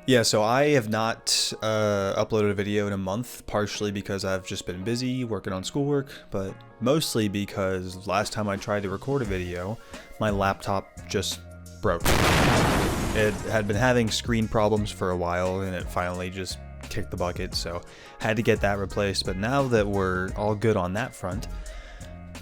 Yeah, so I have not uploaded a video in a month, partially because I've just been busy working on schoolwork, but mostly because last time I tried to record a video, my laptop just broke. It had been having screen problems for a while, and it finally just kicked the bucket, so had to get that replaced. But now that we're all good on that front,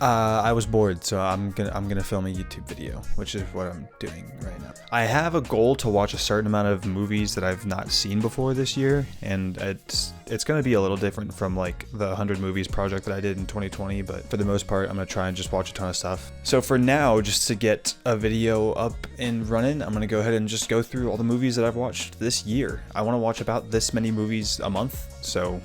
I was bored, so I'm gonna film a YouTube video, which is what I'm doing right now. I have a goal to watch a certain amount of movies that I've not seen before this year, and it's gonna be a little different from like the 100 movies project that I did in 2020, but for the most part, I'm gonna try and just watch a ton of stuff. So for now, just to get a video up and running, I'm gonna go ahead and just go through all the movies that I've watched this year. I want to watch about this many movies a month, so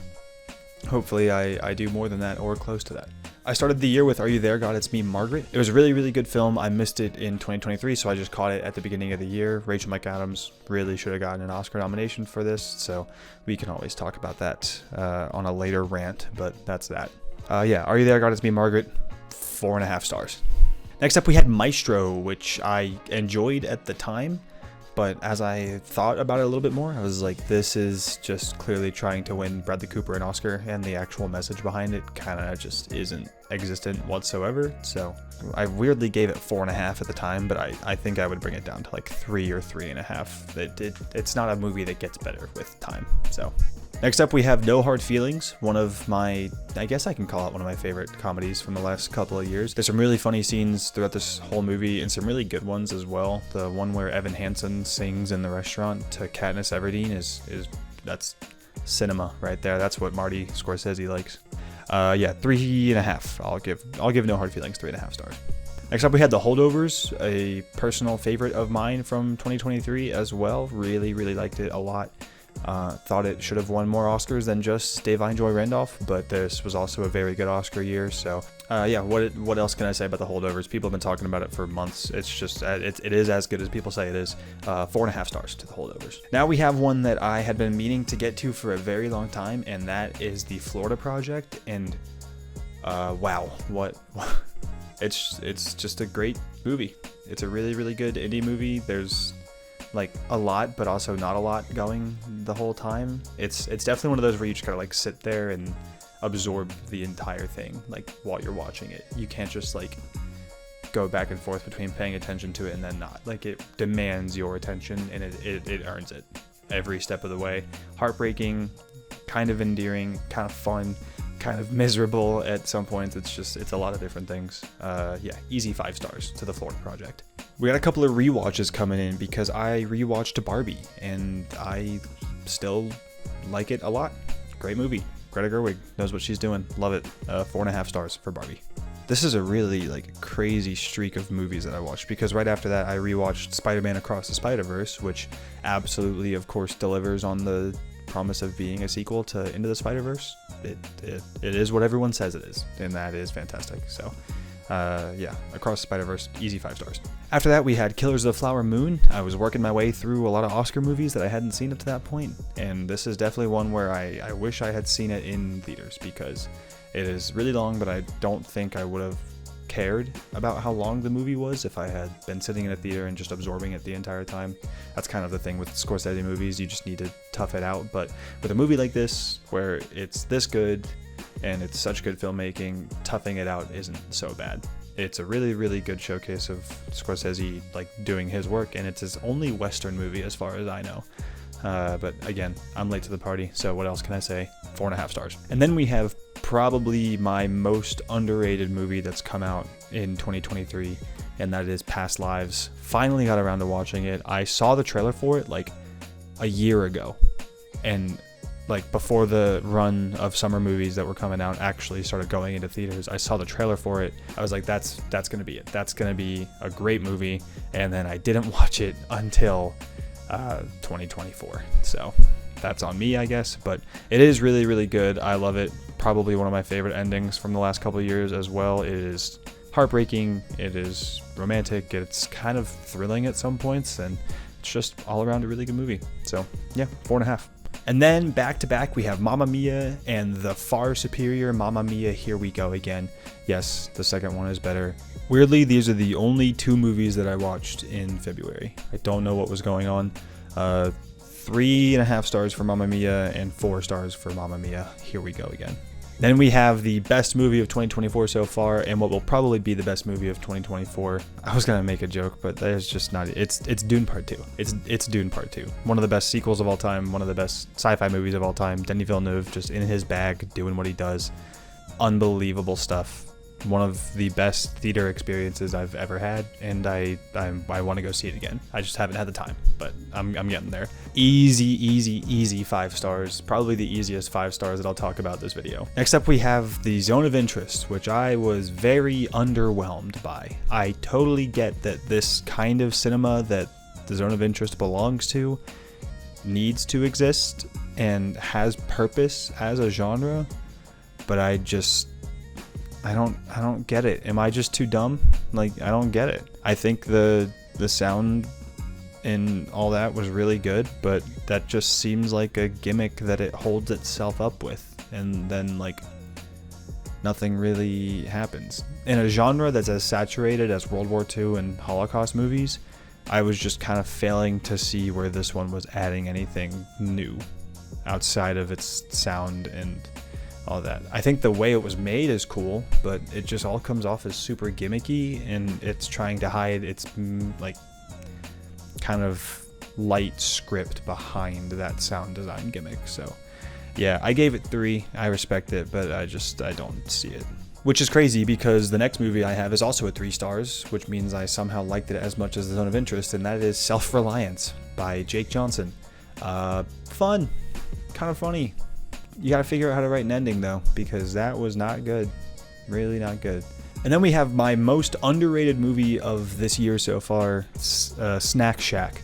hopefully I do more than that or close to that. I started the year with Are You There, God? It's Me, Margaret. It was a really, really good film. I missed it in 2023, so I just caught it at the beginning of the year. Rachel McAdams really should have gotten an Oscar nomination for this, so we can always talk about that on a later rant, but that's that. Yeah, Are You There, God? It's Me, Margaret. 4.5 stars. Next up, we had Maestro, which I enjoyed at the time, but as I thought about it a little bit more, I was like, this is just clearly trying to win Bradley Cooper an Oscar, and the actual message behind it kind of just isn't existent whatsoever. So I weirdly gave it 4.5 at the time, but I think I would bring it down to like 3 or 3.5. It's not a movie that gets better with time. So next up, we have No Hard Feelings, one of my, I guess I can call it one of my favorite comedies from the last couple of years. There's some really funny scenes throughout this whole movie and some really good ones as well. The one where Evan Hansen sings in the restaurant to Katniss Everdeen that's cinema right there. That's what Marty Scorsese likes. Yeah, 3.5. I'll give No Hard Feelings 3.5 stars. Next up, we had The Holdovers, a personal favorite of mine from 2023 as well. Really, really liked it a lot. Thought it should have won more Oscars than just Da'Vine Joy Randolph, but this was also a very good Oscar year. So yeah, what else can I say about The Holdovers? People have been talking about it for months. It's just it is as good as people say it is. 4.5 stars to The Holdovers. Now we have one that I had been meaning to get to for a very long time, and that is The Florida Project. And wow, what it's just a great movie. It's a really, really good indie movie. There's like a lot, but also not a lot going the whole time. It's definitely one of those where you just gotta like sit there and absorb the entire thing like while you're watching it. You can't just like go back and forth between paying attention to it and then not. Like, it demands your attention, and it earns it every step of the way. Heartbreaking, kind of endearing, kind of fun, kind of miserable at some points. It's a lot of different things. Yeah, easy 5 stars to The Florida Project. We got a couple of rewatches coming in because I rewatched Barbie, and I still like it a lot. Great movie. Greta Gerwig knows what she's doing. Love it. 4.5 stars for Barbie. This is a really like crazy streak of movies that I watched, because right after that I rewatched Spider-Man Across the Spiderverse, which absolutely, of course, delivers on the promise of being a sequel to Into the Spider-Verse. It is what everyone says it is, and that is fantastic. So yeah, Across the Spider-Verse, easy 5 stars. After that, we had Killers of the Flower Moon. I was working my way through a lot of Oscar movies that I hadn't seen up to that point, and this is definitely one where I wish I had seen it in theaters, because it is really long, but I don't think I would have cared about how long the movie was if I had been sitting in a theater and just absorbing it the entire time. That's kind of the thing with Scorsese movies. You just need to tough it out. But with a movie like this, where it's this good and it's such good filmmaking, toughing it out isn't so bad. It's a really, really good showcase of Scorsese like doing his work, and it's his only Western movie as far as I know. But again, I'm late to the party, so what else can I say? 4.5 stars. And then we have probably my most underrated movie that's come out in 2023, and that is Past Lives. Finally got around to watching it. I saw the trailer for it like a year ago, and like before the run of summer movies that were coming out actually started going into theaters, I saw the trailer for it. I was like, that's gonna be it. That's gonna be a great movie. And then I didn't watch it until 2024. So that's on me, I guess. But it is really, really good. I love it. Probably one of my favorite endings from the last couple of years as well. It is heartbreaking. It is romantic. It's kind of thrilling at some points, and it's just all around a really good movie. So yeah, 4.5. And then back to back, we have Mamma Mia and the far superior Mamma Mia, Here We Go Again. Yes, the second one is better. Weirdly, these are the only 2 movies that I watched in February. I don't know what was going on. 3.5 stars for Mamma Mia, and 4 stars for Mamma Mia. Here we go again. Then we have the best movie of 2024 so far, and what will probably be the best movie of 2024. I was gonna make a joke, but there's just not. It's Dune Part 2. It's Dune Part 2. One of the best sequels of all time. One of the best sci-fi movies of all time. Denis Villeneuve just in his bag, doing what he does. Unbelievable stuff. One of the best theater experiences I've ever had, and I want to go see it again. I just haven't had the time, but I'm getting there. Easy 5 stars. Probably the easiest 5 stars that I'll talk about this video. Next up, we have the Zone of Interest, which I was very underwhelmed by. I totally get that this kind of cinema that the Zone of Interest belongs to needs to exist and has purpose as a genre, but I don't get it. Am I just too dumb? Like, I don't get it. I think the sound and all that was really good, but that just seems like a gimmick that it holds itself up with, and then like nothing really happens. In a genre that's as saturated as World War II and Holocaust movies, I was just kind of failing to see where this one was adding anything new outside of its sound and all that. I think the way it was made is cool, but it just all comes off as super gimmicky, and it's trying to hide its like kind of light script behind that sound design gimmick. So yeah, I gave it 3. I respect it, but I don't see it. Which is crazy because the next movie I have is also at 3 stars, which means I somehow liked it as much as The Zone of Interest, and that is SelfReliance by Jake Johnson. Fun, kind of funny. You gotta figure out how to write an ending though, because that was not good. Really not good. And then we have my most underrated movie of this year so far, Snack Shack.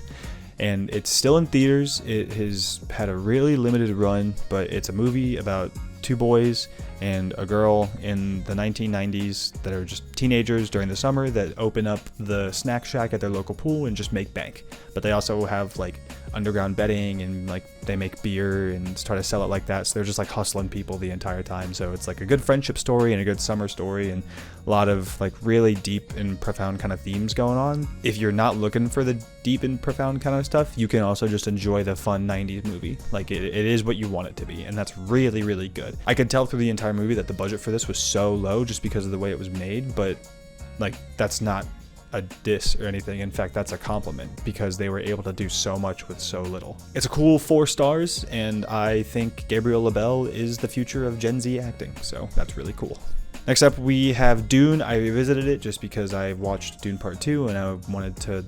And it's still in theaters. It has had a really limited run, but it's a movie about 2 boys and a girl in the 1990s that are just teenagers during the summer that open up the snack shack at their local pool and just make bank. But they also have like underground betting, and like they make beer and try to sell it like that. So they're just like hustling people the entire time. So it's like a good friendship story and a good summer story, and a lot of like really deep and profound kind of themes going on. If you're not looking for the deep and profound kind of stuff, you can also just enjoy the fun 90s movie. Like it is what you want it to be, and that's really, really good. I could tell through the entire movie that the budget for this was so low just because of the way it was made, but like that's not a diss or anything. In fact, that's a compliment because they were able to do so much with so little. It's a cool 4 stars, and I think Gabriel LaBelle is the future of Gen Z acting, so that's really cool. Next up, we have Dune. I revisited it just because I watched Dune Part 2 and I wanted to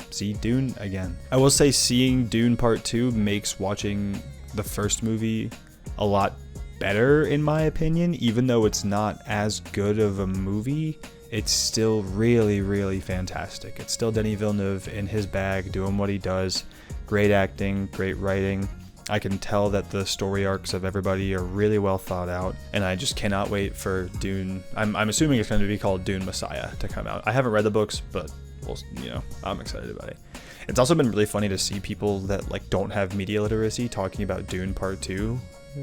see Dune again. I will say seeing Dune Part 2 makes watching the first movie a lot better in my opinion. Even though it's not as good of a movie, it's still really, really fantastic. It's still Denis Villeneuve in his bag doing what he does. Great acting, great writing. I can tell that the story arcs of everybody are really well thought out, and I just cannot wait for Dune. I'm assuming it's going to be called Dune Messiah to come out. I haven't read the books, but well, I'm excited about it. It's also been really funny to see people that like don't have media literacy talking about Dune Part 2,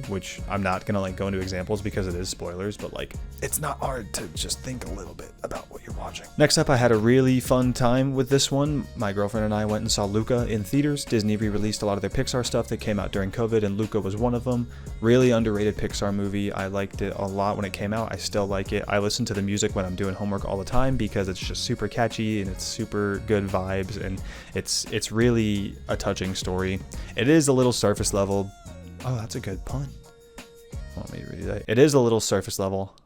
which I'm not gonna like go into examples because it is spoilers, but like it's not hard to just think a little bit about what you're watching. Next up, I had a really fun time with this one. My girlfriend and I went and saw Luca in theaters. Disney re-released a lot of their Pixar stuff that came out during COVID, and Luca was one of them. Really underrated Pixar movie. I liked it a lot when it came out. I still like it. I listen to the music when I'm doing homework all the time because it's just super catchy and it's super good vibes, and it's really a touching story. It is a little surface level. Oh, that's a good pun. Want me to read that? It is a little surface level.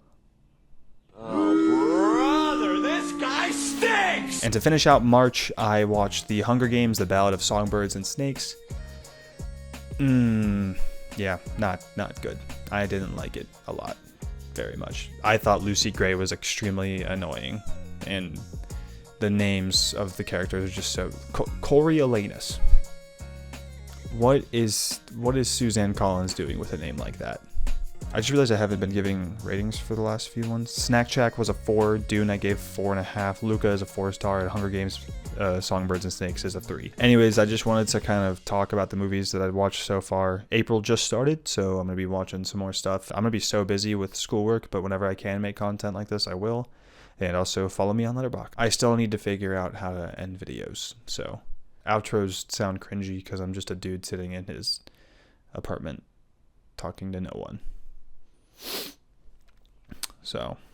Oh, brother, this guy stinks! And to finish out March, I watched The Hunger Games, The Ballad of Songbirds and Snakes. Yeah, not good. I didn't like it a lot. Very much. I thought Lucy Gray was extremely annoying, and the names of the characters are just so... Coriolanus. What is Suzanne Collins doing with a name like that? I just realized I haven't been giving ratings for the last few ones. Snack Shack was a 4. Dune I gave 4.5. Luca is a 4-star. And Hunger Games, Songbirds and Snakes is a 3. Anyways, I just wanted to kind of talk about the movies that I've watched so far. April just started, so I'm going to be watching some more stuff. I'm going to be so busy with schoolwork, but whenever I can make content like this, I will. And also follow me on Letterboxd. I still need to figure out how to end videos, so... outros sound cringy because I'm just a dude sitting in his apartment talking to no one. So